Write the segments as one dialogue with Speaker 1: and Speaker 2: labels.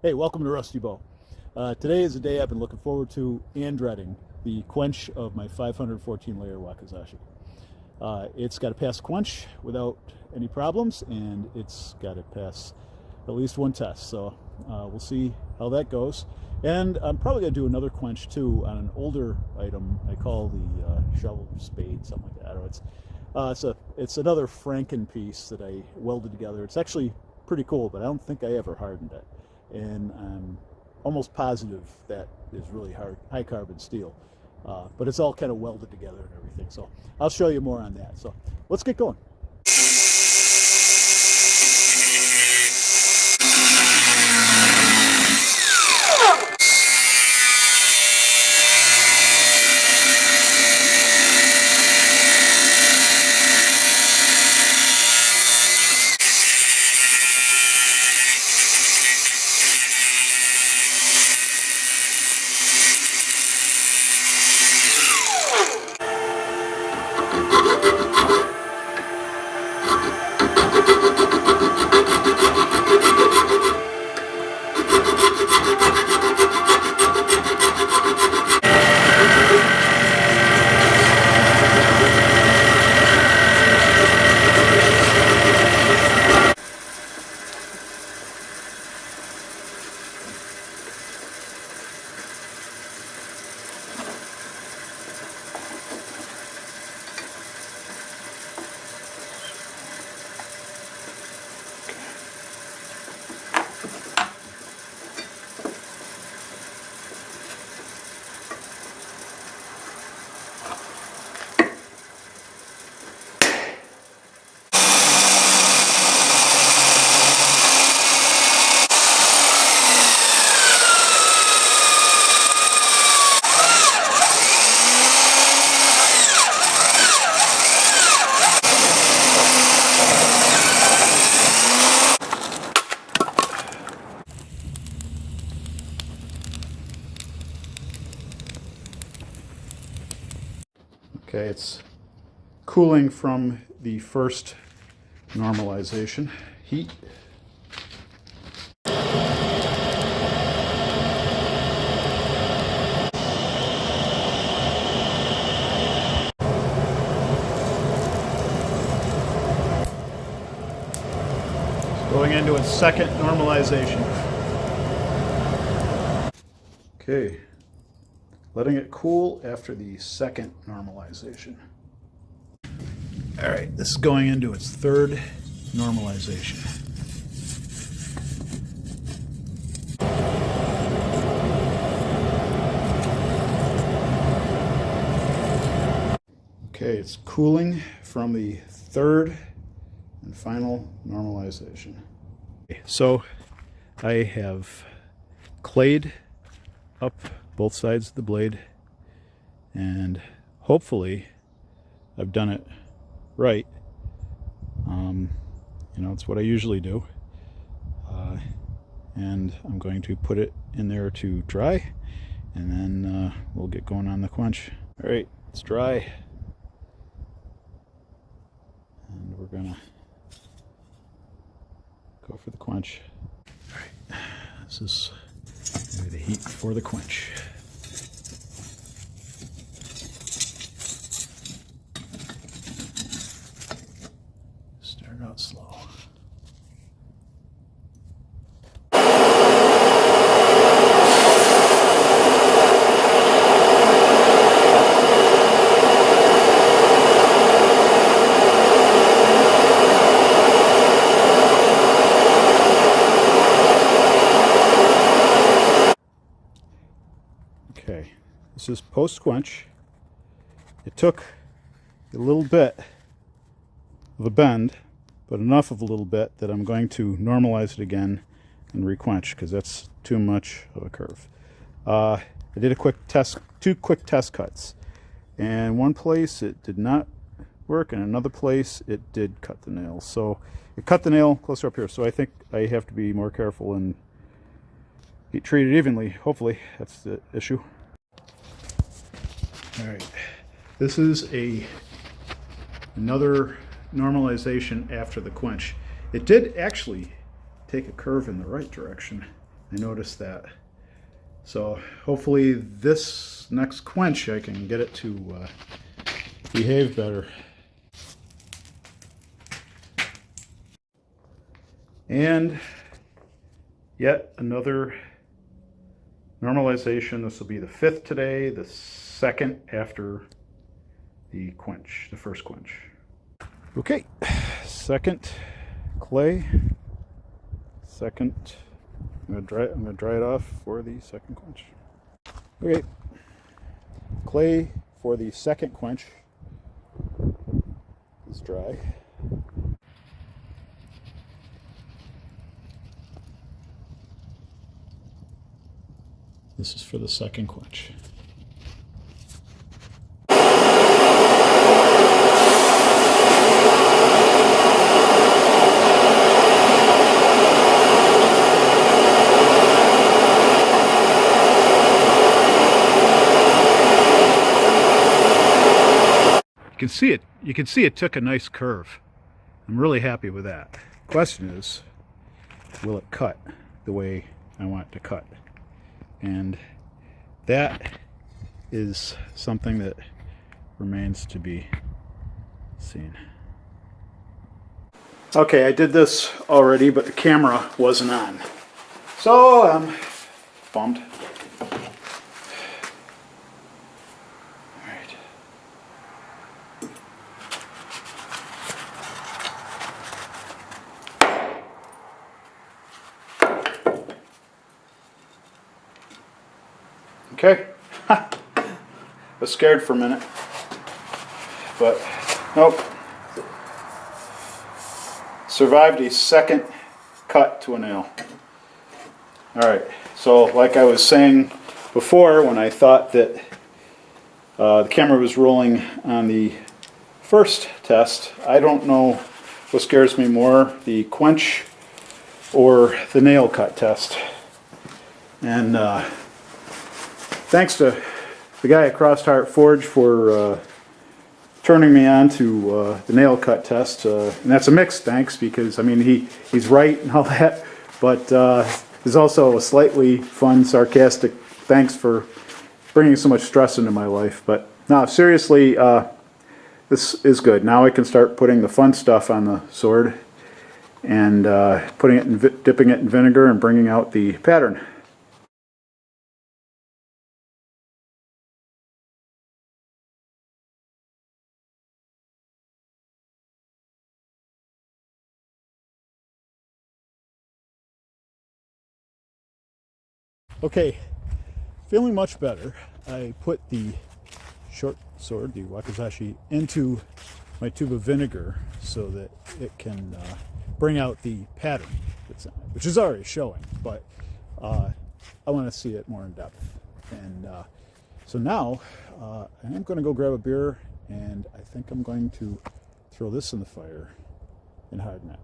Speaker 1: Hey, welcome to Rusty Bow. Today is a day I've been looking forward to and dreading, the quench of my 514 layer Wakizashi. It's got to pass quench without any problems, and it's got to pass at least one test. So we'll see how that goes. And I'm probably going to do another quench too on an older item I call the shovel spade, something like that. Or it's another Franken piece that I welded together. It's actually pretty cool, but I don't think I ever hardened it. And I'm almost positive that is really high carbon steel. But it's all kind of welded together and everything. So I'll show you more on that. So let's get going. Okay, it's cooling from the first normalization heat. It's going into its second normalization. Okay. Letting it cool after the second normalization. All right, this is going into its third normalization. Okay, it's cooling from the third and final normalization. So I have clayed up both sides of the blade, and hopefully I've done it right. It's what I usually do, and I'm going to put it in there to dry, and then we'll get going on the quench. All right, it's dry, and we're gonna go for the quench. All right, this is the heat for the quench. Start out slow. Okay, this is post-quench. It took a little bit of a bend, but enough of a little bit that I'm going to normalize it again and requench, because that's too much of a curve. I did two quick test cuts. And one place it did not work, and another place it did cut the nail. So it cut the nail closer up here, so I think I have to be more careful and get treated evenly. Hopefully, that's the issue. All right, this is another normalization after the quench. It did actually take a curve in the right direction, I noticed that. So hopefully this next quench I can get it to behave better. And yet another normalization. This will be the 5th today, the 2nd after the quench, the first quench. Okay, second clay, second. I'm gonna dry it off for the second quench. Okay, clay for the second quench is dry. This is for the second quench. You can see it took a nice curve. I'm really happy with that. Question is, will it cut the way I want it to cut? And that is something that remains to be seen. Okay, I did this already, but the camera wasn't on. So I'm bummed. Alright. Okay. I was scared for a minute, but nope. Survived a second cut to a nail. Alright, so like I was saying before, when I thought that the camera was rolling on the first test, I don't know what scares me more, the quench or the nail cut test. And thanks to the guy at Crossheart Forge for turning me on to the nail cut test. And that's a mixed thanks, because I mean he's right and all that, but there's also a slightly fun, sarcastic thanks for bringing so much stress into my life. But no, seriously, this is good. Now I can start putting the fun stuff on the sword and putting it in, dipping it in vinegar and bringing out the pattern. Okay, feeling much better. I put the short sword, the Wakizashi, into my tube of vinegar so that it can bring out the pattern that's in it, which is already showing, but I want to see it more in depth. And so now I am going to go grab a beer, and I think I'm going to throw this in the fire and harden it.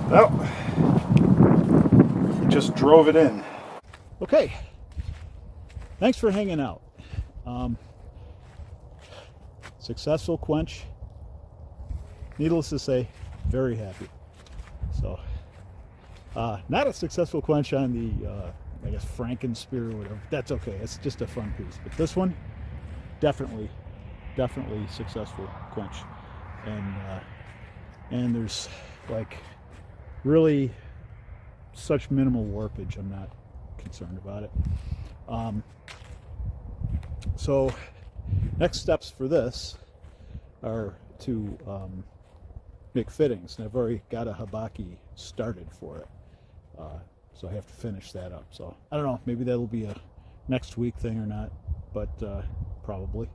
Speaker 1: Well, he just drove it in. Okay, thanks for hanging out. Successful quench. Needless to say, very happy. So, not a successful quench on the, I guess, Franken-spear or whatever. That's okay, it's just a fun piece. But this one, definitely successful quench. And there's, like, really such minimal warpage, I'm not concerned about it. So next steps for this are to make fittings, and I've already got a habaki started for it, so I have to finish that up. So I don't know, maybe that'll be a next week thing or not, but probably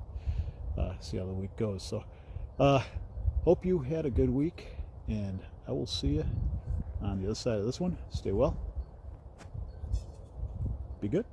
Speaker 1: see how the week goes. So hope you had a good week, and I will see you on the other side of this one. Stay well. Be good.